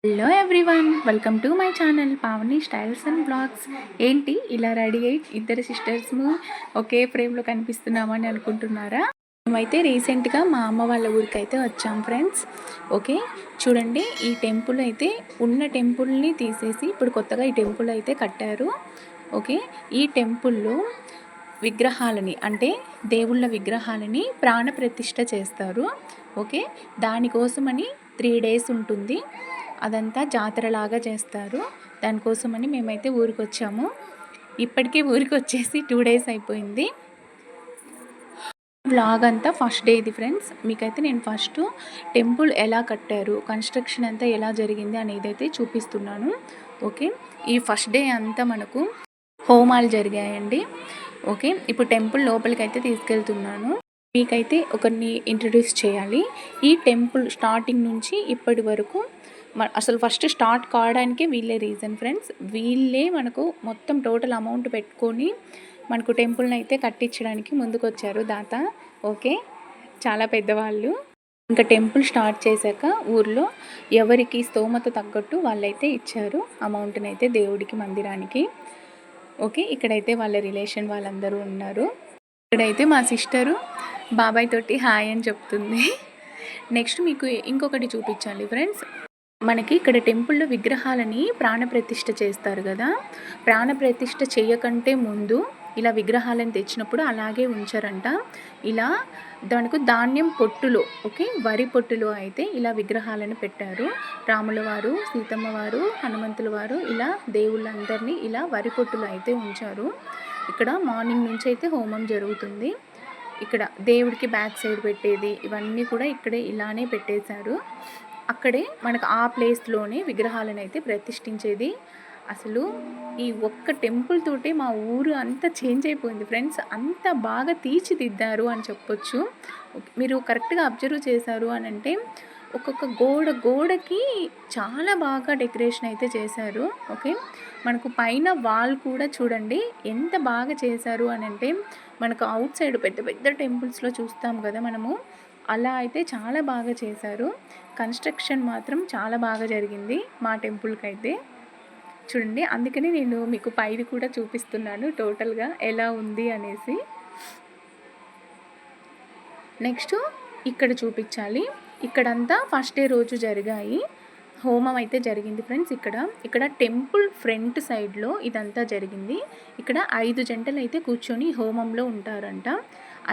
Hello everyone, welcome to my channel Pavani styles and blogs. ఏంటి ఇలా ready అయ్యి ఇద్దరు సిస్టర్స్ము ఒకే ఫ్రేమ్లో కనిపిస్తున్నామని అనుకుంటున్నారా? మేమైతే రీసెంట్గా మా అమ్మ వాళ్ళ ఊరికి అయితే వచ్చాం ఫ్రెండ్స్. ఓకే, చూడండి, ఈ టెంపుల్ అయితే ఉన్న టెంపుల్ని తీసేసి ఇప్పుడు కొత్తగా ఈ టెంపుల్ అయితే కట్టారు. ఓకే, ఈ టెంపుల్లో విగ్రహాలని అంటే దేవుళ్ళ విగ్రహాలని ప్రాణప్రతిష్ఠ చేస్తారు. ఓకే, దానికోసమని 3 days ఉంటుంది. అదంతా జాతరలాగా చేస్తారు. దానికోసమని మేమైతే ఊరికి వచ్చాము. ఇప్పటికే ఊరికి వచ్చేసి 2 days అయిపోయింది. వ్లాగ్ అంతా ఫస్ట్ డే ఇది ఫ్రెండ్స్. మీకైతే నేను ఫస్ట్ టెంపుల్ ఎలా కట్టారు, కన్స్ట్రక్షన్ అంతా ఎలా జరిగింది అనేది అయితే చూపిస్తున్నాను. ఓకే, ఈ ఫస్ట్ డే అంతా మనకు హోమాలు జరిగాయండి. ఓకే, ఇప్పుడు టెంపుల్ లోపలికి అయితే తీసుకెళ్తున్నాను. మీకైతే ఒకరిని ఇంట్రడ్యూస్ చేయాలి. ఈ టెంపుల్ స్టార్టింగ్ నుంచి ఇప్పటి వరకు అసలు ఫస్ట్ స్టార్ట్ కావడానికే వీళ్ళే రీజన్ ఫ్రెండ్స్. వీళ్ళే మనకు మొత్తం టోటల్ అమౌంట్ పెట్టుకొని మనకు టెంపుల్ని అయితే కట్టించడానికి ముందుకు వచ్చారు దాత. ఓకే, చాలా పెద్దవాళ్ళు. ఇంకా టెంపుల్ స్టార్ట్ చేశాక ఊర్లో ఎవరికి స్తోమత తగ్గట్టు వాళ్ళైతే ఇచ్చారు అమౌంట్ని అయితే దేవుడికి, మందిరానికి. ఓకే, ఇక్కడైతే వాళ్ళ రిలేషన్ వాళ్ళందరూ ఉన్నారు. ఇక్కడైతే మా సిస్టరు బాబాయ్ తోటి హాయ్ అని చెప్తుంది. నెక్స్ట్ మీకు ఇంకొకటి చూపించాలి ఫ్రెండ్స్. మనకి ఇక్కడ టెంపుల్లో విగ్రహాలని ప్రాణప్రతిష్ఠ చేస్తారు కదా. ప్రాణప్రతిష్ఠ చేయకంటే ముందు ఇలా విగ్రహాలను తెచ్చినప్పుడు అలాగే ఉంచారంట. ఇలా దానికి ధాన్యం పొట్టులో, ఓకే, వరి పొట్టులో అయితే ఇలా విగ్రహాలను పెట్టారు. రాముల వారు, సీతమ్మ వారు, హనుమంతుల వారు, ఇలా దేవుళ్ళందరినీ ఇలా వరి పొట్టులో అయితే ఉంచారు. ఇక్కడ మార్నింగ్ నుంచి అయితే హోమం జరుగుతుంది. ఇక్కడ దేవుడికి బ్యాక్ సైడ్ పెట్టేది ఇవన్నీ కూడా ఇక్కడే ఇలానే పెట్టేశారు. అక్కడే మనకు ఆ ప్లేస్లోనే విగ్రహాలను అయితే ప్రతిష్ఠించేది. అసలు ఈ ఒక్క టెంపుల్ తోటే మా ఊరు అంతా చేంజ్ అయిపోయింది ఫ్రెండ్స్. అంత బాగా తీర్చిదిద్దారు అని చెప్పొచ్చు. మీరు కరెక్ట్గా అబ్జర్వ్ చేశారు అని అంటే ఒక్కొక్క గోడకి చాలా బాగా డెకరేషన్ అయితే చేశారు. ఓకే, మనకు పైన వాల్ కూడా చూడండి ఎంత బాగా చేశారు అని అంటే మనకు అవుట్ సైడ్ పెద్ద పెద్ద టెంపుల్స్లో చూస్తాం కదా మనము, అలా అయితే చాలా బాగా చేశారు. కన్స్ట్రక్షన్ మాత్రం చాలా బాగా జరిగింది మా టెంపుల్కి అయితే. చూడండి, అందుకని నేను మీకు పైది కూడా చూపిస్తున్నాను టోటల్గా ఎలా ఉంది అనేసి. నెక్స్ట్ ఇక్కడ చూపించాలి. ఇక్కడంతా ఫస్ట్ డే రోజు జరిగాయి, హోమం అయితే జరిగింది ఫ్రెండ్స్. ఇక్కడ టెంపుల్ ఫ్రంట్ సైడ్లో ఇదంతా జరిగింది. ఇక్కడ 5 జంటలు అయితే కూర్చొని హోమంలో ఉంటారంట.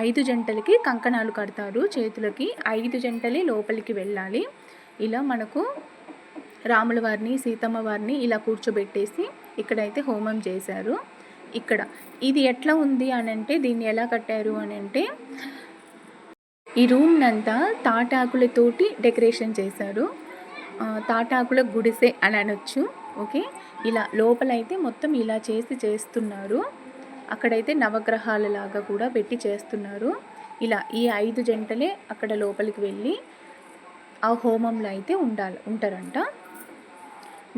5 జంటలకి కంకణాలు కడతారు చేతులకి. 5 జంటలే లోపలికి వెళ్ళాలి. ఇలా మనకు రాముల వారిని, సీతమ్మ వారిని ఇలా కూర్చోబెట్టేసి ఇక్కడైతే హోమం చేశారు. ఇక్కడ ఇది ఎట్లా ఉంది అని అంటే, దీన్ని ఎలా కట్టారు అని అంటే, ఈ రూమ్నంతా తాటాకులతోటి డెకరేషన్ చేశారు. తాటాకుల గుడిసె అని అనొచ్చు. ఓకే, ఇలా లోపలైతే మొత్తం ఇలా చేస్తున్నారు. అక్కడైతే నవగ్రహాలలాగా కూడా పెట్టి చేస్తున్నారు. ఇలా ఈ 5 జంటలే అక్కడ లోపలికి వెళ్ళి ఆ హోమంలో అయితే ఉంటారంట.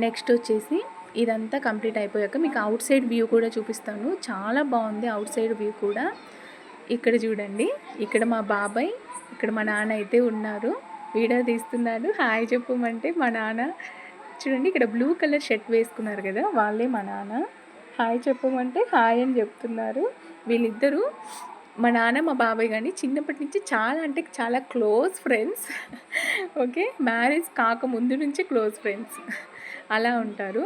నెక్స్ట్ వచ్చేసి ఇదంతా కంప్లీట్ అయిపోయాక మీకు అవుట్ సైడ్ వ్యూ కూడా చూపిస్తాను. చాలా బాగుంది అవుట్ సైడ్ వ్యూ కూడా. ఇక్కడ చూడండి, ఇక్కడ మా బాబాయ్, ఇక్కడ మా నాన్న అయితే ఉన్నారు, వీడియో తీస్తున్నారు. హాయ్ చెప్పమంటే మా నాన్న చూడండి, ఇక్కడ బ్లూ కలర్ షర్ట్ వేసుకున్నారు కదా, వాళ్ళే మా నాన్న. హాయ్ చెప్పమంటే హాయ్ అని చెప్తున్నారు. వీళ్ళిద్దరూ మా నాన్న మా బాబాయ్ కానీ చిన్నప్పటి నుంచి చాలా అంటే చాలా క్లోజ్ ఫ్రెండ్స్. ఓకే, మ్యారేజ్ కాకముందు నుంచి క్లోజ్ ఫ్రెండ్స్ అలా ఉంటారు.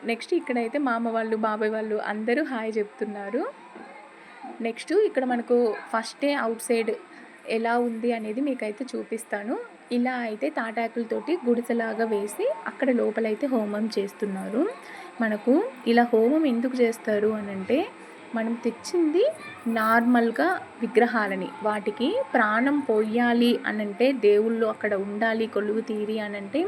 నెక్స్ట్ ఇక్కడైతే మా అమ్మ వాళ్ళు, బాబాయ్ వాళ్ళు అందరూ హాయ్ చెప్తున్నారు. నెక్స్ట్ ఇక్కడ మనకు ఫస్ట్ డే అవుట్ సైడ్ ఎలా ఉంది అనేది మీకైతే చూపిస్తాను. ఇలా అయితే తాటాకులతోటి గుడిసెలాగా వేసి అక్కడ లోపలైతే హోమం చేస్తున్నారు. మనకు ఇలా హోమం ఎందుకు చేస్తారు అని అంటే, మనం తెచ్చింది నార్మల్గా విగ్రహాలని, వాటికి ప్రాణం పోయాలి అనంటే, దేవుళ్ళు అక్కడ ఉండాలి కొలువు తీరి అనంటే,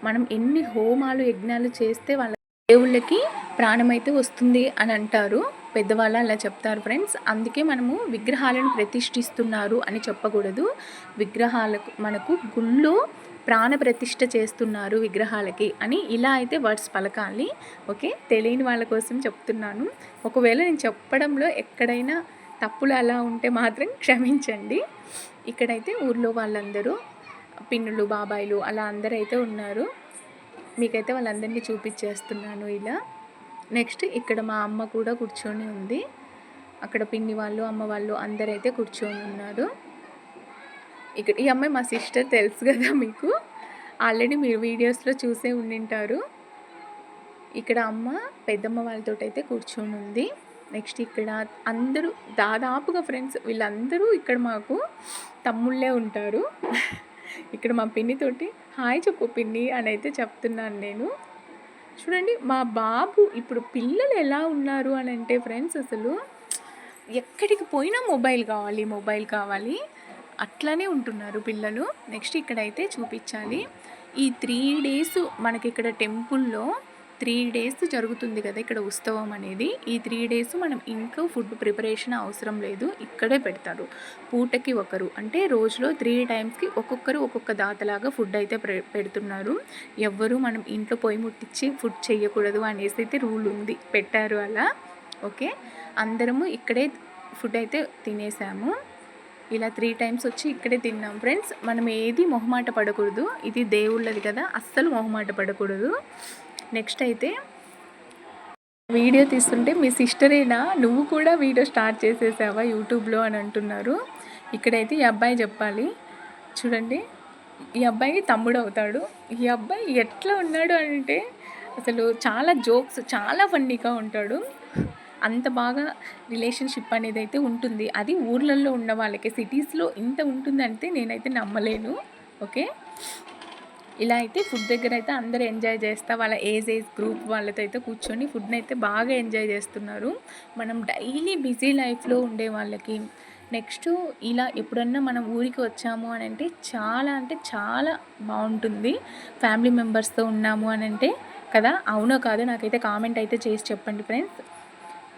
మనం ఎన్ని హోమాలు యజ్ఞాలు చేస్తే వాళ్ళ దేవుళ్ళకి ప్రాణమైతే వస్తుంది అని అంటారు పెద్దవాళ్ళు, అలా చెప్తారు ఫ్రెండ్స్. అందుకే మనము విగ్రహాలను ప్రతిష్ఠిస్తున్నారు అని చెప్పకూడదు. విగ్రహాలకు మనకు గుళ్ళో ప్రాణ ప్రతిష్ఠ చేస్తున్నారు విగ్రహాలకి అని ఇలా అయితే వర్డ్స్ పలకాలి. ఓకే, తెలియని వాళ్ళ కోసం చెప్తున్నాను. ఒకవేళ నేను చెప్పడంలో ఎక్కడైనా తప్పులు అలా ఉంటే మాత్రం క్షమించండి. ఇక్కడైతే ఊర్లో వాళ్ళందరూ పిన్నులు, బాబాయిలు అలా అందరూ అయితే ఉన్నారు. మీకైతే వాళ్ళందరినీ చూపించేస్తున్నాను ఇలా. నెక్స్ట్ ఇక్కడ మా అమ్మ కూడా కూర్చొని ఉంది. అక్కడ పిన్ని వాళ్ళు, అమ్మ వాళ్ళు అందరైతే కూర్చొని ఉన్నారు. ఇక్కడ ఈ అమ్మాయి మా సిస్టర్, తెలుసు కదా మీకు. ఆల్రెడీ మీరు వీడియోస్లో చూసే ఉండింటారు. ఇక్కడ అమ్మ పెద్దమ్మ వాళ్ళతో అయితే కూర్చొని ఉంది. నెక్స్ట్ ఇక్కడ అందరూ దాదాపుగా ఫ్రెండ్స్ వీళ్ళందరూ ఇక్కడ మాకు తమ్ముళ్ళే ఉంటారు. ఇక్కడ మా పిన్నితోటి హాయ్ చెప్పు పిన్ని అని అయితే చెప్తున్నాను నేను. చూడండి మా బాబు ఇప్పుడు పిల్లలు ఎలా ఉన్నారు అని అంటే ఫ్రెండ్స్, అసలు ఎక్కడికి పోయినా మొబైల్ కావాలి, మొబైల్ కావాలి, అట్లానే ఉంటున్నారు పిల్లలు. నెక్స్ట్ ఇక్కడైతే చూపించాలి. ఈ 3 days మనకి ఇక్కడ టెంపుల్లో 3 days జరుగుతుంది కదా ఇక్కడ ఉత్సవం అనేది. ఈ 3 days మనం ఇంట్లో ఫుడ్ ప్రిపరేషన్ అవసరం లేదు, ఇక్కడే పెడతారు. పూటకి ఒకరు, అంటే రోజులో 3 times ఒక్కొక్కరు ఒక్కొక్క దాతలాగా ఫుడ్ అయితే పెడుతున్నారు. ఎవ్వరు మనం ఇంట్లో పొయ్యి ముట్టించి ఫుడ్ చేయకూడదు అనేసి అయితే రూల్ ఉంది, పెట్టారు అలా. ఓకే, అందరము ఇక్కడే ఫుడ్ అయితే తినేసాము. ఇలా 3 times వచ్చి ఇక్కడే తిన్నాం ఫ్రెండ్స్. మనం ఏది మొహమాట పడకూడదు, ఇది దేవుళ్ళది కదా, అస్సలు మొహమాట పడకూడదు. నెక్స్ట్ అయితే వీడియో తీస్తుంటే మీ సిస్టరేనా, నువ్వు కూడా వీడియో స్టార్ట్ చేసేసావా యూట్యూబ్లో అని అంటున్నారు. ఇక్కడైతే ఈ అబ్బాయి చెప్పాలి. చూడండి, ఈ అబ్బాయి తమ్ముడు అవుతాడు. ఈ అబ్బాయి ఎట్లా ఉన్నాడు అంటే అసలు చాలా జోక్స్, చాలా ఫన్నీగా ఉంటాడు. అంత బాగా రిలేషన్షిప్ అనేది అయితే ఉంటుంది. అది ఊర్లలో ఉన్న వాళ్ళకి, సిటీస్లో ఇంత ఉంటుందంటే నేనైతే నమ్మలేను. ఓకే, ఇలా అయితే ఫుడ్ దగ్గర అయితే అందరూ ఎంజాయ్ చేస్తా వాళ్ళ ఏజ్ గ్రూప్ వాళ్ళతో అయితే కూర్చొని ఫుడ్ని అయితే బాగా ఎంజాయ్ చేస్తున్నారు. మనం డైలీ బిజీ లైఫ్లో ఉండే వాళ్ళకి నెక్స్ట్ ఇలా ఎప్పుడన్నా మనం ఊరికి వచ్చాము అని అంటే చాలా బాగుంటుంది. ఫ్యామిలీ మెంబర్స్తో ఉన్నాము అని అంటే కదా, అవునో కాదో నాకైతే కామెంట్ అయితే చేసి చెప్పండి ఫ్రెండ్స్.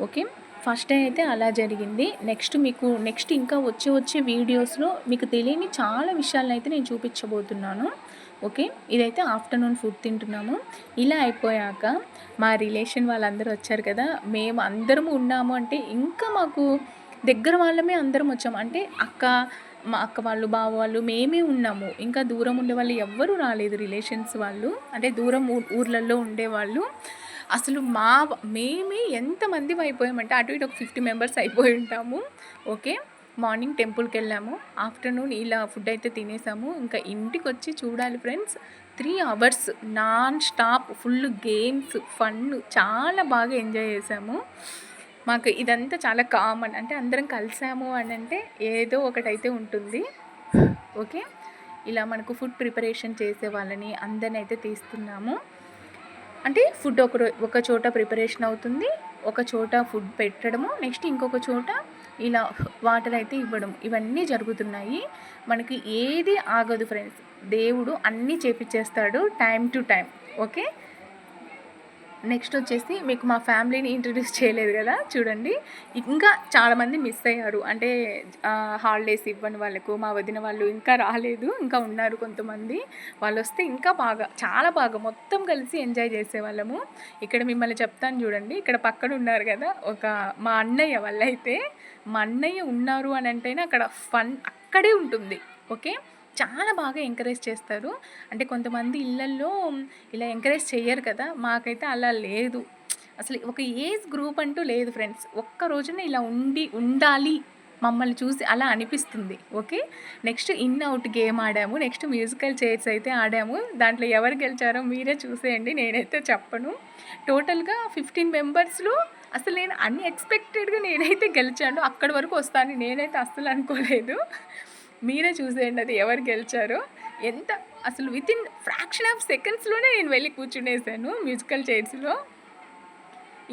ఓకే, ఫస్ట్ డే అయితే అలా జరిగింది. నెక్స్ట్ ఇంకా వచ్చే వీడియోస్లో మీకు తెలియని చాలా విషయాలను అయితే నేను చూపించబోతున్నాను. ఓకే, ఇదైతే ఆఫ్టర్నూన్ ఫుడ్ తింటున్నాము. ఇలా అయిపోయాక మా రిలేషన్ వాళ్ళందరూ వచ్చారు కదా, మేము అందరము ఉన్నాము అంటే ఇంకా మాకు దగ్గర వాళ్ళమే అందరం వచ్చాము. అంటే మా అక్క వాళ్ళు, బావ వాళ్ళు, మేమే ఉన్నాము. ఇంకా దూరం ఉండే వాళ్ళు ఎవ్వరూ రాలేదు, రిలేషన్స్ వాళ్ళు, అంటే దూరం ఊర్లలో ఉండేవాళ్ళు. అసలు మేమే ఎంతమంది అయిపోయామంటే అటు ఇటు ఒక 50 members అయిపోయి ఉంటాము. ఓకే, మార్నింగ్ టెంపుల్కి వెళ్ళాము, ఆఫ్టర్నూన్ ఇలా ఫుడ్ అయితే తినేసాము. ఇంకా ఇంటికి వచ్చి చూడాలి friends, 3 hours non stop full games, fun, చాలా బాగా ఎంజాయ్ చేసాము. మాకు ఇదంతా చాలా కామన్, అంటే అందరం కలిసాము అని అంటే ఏదో ఒకటైతే ఉంటుంది. ఓకే, ఇలా మనకు ఫుడ్ ప్రిపరేషన్ చేసే వాళ్ళని అందరిని అయితే తీస్తున్నాము. అంటే ఫుడ్ ఒక చోట ప్రిపరేషన్ అవుతుంది, ఒక చోట ఫుడ్ పెట్టడము, నెక్స్ట్ ఇంకొక చోట ఇలా వాటర్ అయితే ఇవ్వడం, ఇవన్నీ జరుగుతున్నాయి. మనకి ఏది ఆగదు ఫ్రెండ్స్, దేవుడు అన్నీ చేపించేస్తాడు time to time. Okay, next వచ్చేసి మీకు మా ఫ్యామిలీని ఇంట్రడ్యూస్ చేయలేదు కదా, చూడండి ఇంకా చాలామంది మిస్ అయ్యారు. అంటే హాలిడేస్ ఇవ్వని వాళ్ళకు, మా వదిన వాళ్ళు ఇంకా రాలేదు, ఇంకా ఉన్నారు కొంతమంది. వాళ్ళు వస్తే ఇంకా చాలా బాగా మొత్తం కలిసి ఎంజాయ్ చేసేవాళ్ళము. ఇక్కడ మిమ్మల్ని చెప్తాను చూడండి, ఇక్కడ పక్కన ఉన్నారు కదా మా అన్నయ్య వాళ్ళైతే, మా అన్నయ్య ఉన్నారు అని అంటేనే అక్కడ ఫన్ అక్కడే ఉంటుంది. ఓకే, చాలా బాగా ఎంకరేజ్ చేస్తారు. అంటే కొంతమంది ఇళ్ళల్లో ఇలా ఎంకరేజ్ చేయరు కదా, మాకైతే అలా లేదు. అసలు ఒక ఏజ్ గ్రూప్ అంటూ లేదు ఫ్రెండ్స్. ఒక్క రోజున ఇలా ఉండాలి మమ్మల్ని చూసి అలా అనిపిస్తుంది. Okay, next in out game ఆడాము, నెక్స్ట్ మ్యూజికల్ చైర్స్ అయితే ఆడాము. దాంట్లో ఎవరు గెలిచారో మీరే చూసేయండి, నేనైతే చెప్పను. టోటల్గా 15 members అసలు నేను అన్ఎక్స్పెక్టెడ్గా నేనైతే గెలిచాను. అక్కడి వరకు వస్తాను నేనైతే అస్సలు అనుకోలేదు. మీరే చూసేయండి అది ఎవరు గెలిచారో. అసలు వితిన్ ఫ్రాక్షన్ ఆఫ్ సెకండ్స్లోనే నేను వెళ్ళి కూర్చునేసాను మ్యూజికల్ చైర్స్లో.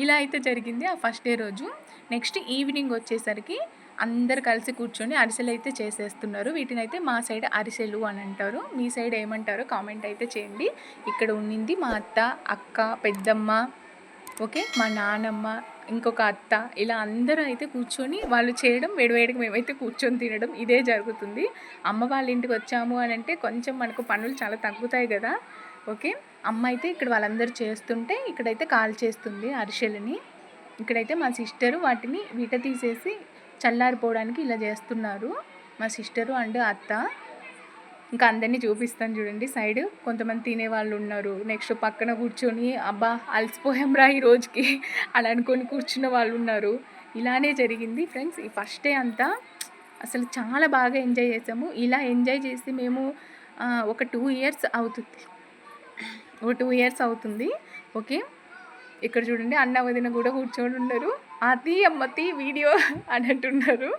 ఇలా అయితే జరిగింది ఆ ఫస్ట్ డే రోజు. నెక్స్ట్ ఈవినింగ్ వచ్చేసరికి అందరు కలిసి కూర్చొని అరిసెలు అయితే చేసేస్తున్నారు. వీటినైతే మా సైడ్ అరిసెలు అని అంటారు, మీ సైడ్ ఏమంటారో కామెంట్ అయితే చేయండి. ఇక్కడ ఉండింది మా అత్త, అక్క, పెద్దమ్మ, ఓకే, మా నానమ్మ, ఇంకొక అత్త, ఇలా అందరూ అయితే కూర్చొని వాళ్ళు చేయడం, వేడివేడిగా మేమైతే కూర్చొని తినడం, ఇదే జరుగుతుంది. అమ్మ వాళ్ళ ఇంటికి వచ్చాము అని అంటే కొంచెం మనకు పనులు చాలా తగ్గుతాయి కదా. ఓకే, అమ్మ అయితే ఇక్కడ వాళ్ళందరూ చేస్తుంటే ఇక్కడైతే కాల్ చేస్తుంది అరిసెలని. ఇక్కడైతే మా సిస్టరు వాటిని తీసేసి చల్లారిపోవడానికి ఇలా చేస్తున్నారు, మా సిస్టరు అండ్ అత్త. ఇంకా అందరినీ చూపిస్తాను చూడండి. సైడ్ కొంతమంది తినేవాళ్ళు ఉన్నారు, నెక్స్ట్ పక్కన కూర్చొని అబ్బా అలసిపోయాంరా ఈ రోజుకి అని అనుకొని కూర్చున్న వాళ్ళు ఉన్నారు. ఇలానే జరిగింది ఫ్రెండ్స్. ఈ ఫస్ట్ డే అంతా అసలు చాలా బాగా ఎంజాయ్ చేసాము. ఇలా ఎంజాయ్ చేసి మేము ఒక 2 ఇయర్స్ అవుతుంది, ఒక 2 ఇయర్స్ అవుతుంది. ఓకే, ఇక్కడ చూడండి అన్న వదిన కూడా కూర్చొని ఉన్నారు. అది అమ్మతి వీడియో అని అంటున్నారు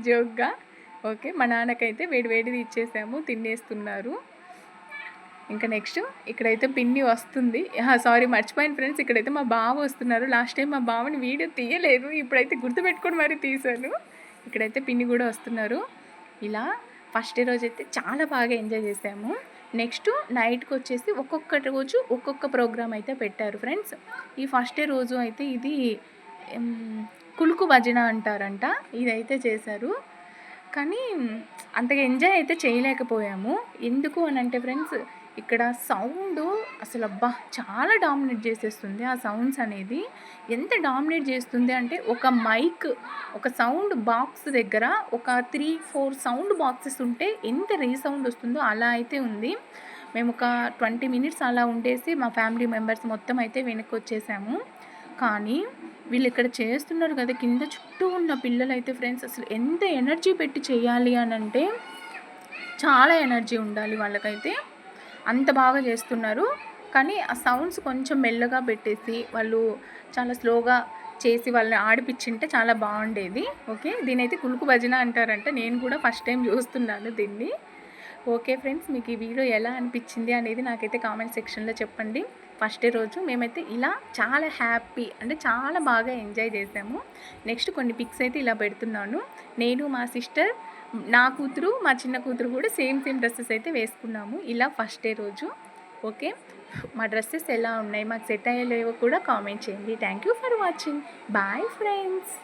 జోక్గా. ఓకే, మా నాన్నకైతే వేడివేడిది ఇచ్చేసాము, తినేస్తున్నారు. ఇంకా నెక్స్ట్ ఇక్కడైతే పిన్ని వస్తుంది. సారీ మర్చిపోయాను ఫ్రెండ్స్, ఇక్కడైతే మా బావ వస్తున్నారు. లాస్ట్ టైం మా బావని వీడియో తీయలేదు, ఇప్పుడైతే గుర్తుపెట్టుకొని మరీ తీశాను. ఇక్కడైతే పిన్ని కూడా వస్తున్నారు. ఇలా ఫస్ట్ డే రోజు అయితే చాలా బాగా ఎంజాయ్ చేసాము. నెక్స్ట్ నైట్కి వచ్చేసి ఒక్కొక్క రోజు ఒక్కొక్క ప్రోగ్రామ్ అయితే పెట్టారు ఫ్రెండ్స్. ఈ ఫస్ట్ డే రోజు అయితే ఇది కులుకు భజన అంటారంట, ఇదైతే చేశారు. కానీ అంతగా ఎంజాయ్ అయితే చేయలేకపోయాము. ఎందుకు అని అంటే ఫ్రెండ్స్, ఇక్కడ సౌండ్ అసలు అబ్బా చాలా డామినేట్ చేసేస్తుంది. ఆ సౌండ్స్ అనేది ఎంత డామినేట్ చేస్తుంది అంటే, ఒక మైక్, ఒక సౌండ్ బాక్స్ దగ్గర ఒక 3-4 సౌండ్ బాక్సెస్ ఉంటే ఎంత రీసౌండ్ వస్తుందో అలా అయితే ఉంది. మేము ఒక 20 మినిట్స్ అలా ఉండేసి మా ఫ్యామిలీ మెంబర్స్ మొత్తం అయితే వెనక్కి వచ్చేసాము. కానీ వీళ్ళు ఇక్కడ చేస్తున్నారు కదా, కింద చుట్టూ ఉన్న పిల్లలు అయితే ఫ్రెండ్స్ అసలు ఎంత ఎనర్జీ పెట్టి చేయాలి అని అంటే, చాలా ఎనర్జీ ఉండాలి వాళ్ళకైతే, అంత బాగా చేస్తున్నారు. కానీ ఆ సౌండ్స్ కొంచెం మెల్లగా పెట్టేసి వాళ్ళు చాలా స్లోగా చేసి వాళ్ళని ఆడిపించింటే చాలా బాగుండేది. ఓకే, దీనైతే కులుకు భజన అంటారంట. నేను కూడా ఫస్ట్ టైం చూస్తున్నాను దీన్ని. ఓకే ఫ్రెండ్స్, మీకు ఈ వీడియో ఎలా అనిపించింది అనేది నాకైతే కామెంట్ సెక్షన్లో చెప్పండి. ఫస్ట్ డే రోజు మేమైతే ఇలా చాలా హ్యాపీ అంటే చాలా బాగా ఎంజాయ్ చేసాము. నెక్స్ట్ కొన్ని పిక్స్ అయితే ఇలా పెడుతున్నాను. నేను, మా సిస్టర్, నా కూతురు, మా చిన్న కూతురు కూడా సేమ్ డ్రెస్సెస్ అయితే వేసుకున్నాము ఇలా ఫస్ట్ డే రోజు. ఓకే, మా డ్రెస్సెస్ ఎలా ఉన్నాయి, మాకు సెట్ అయ్యేలేవో కూడా కామెంట్ చేయండి. Thank you for watching. Bye friends.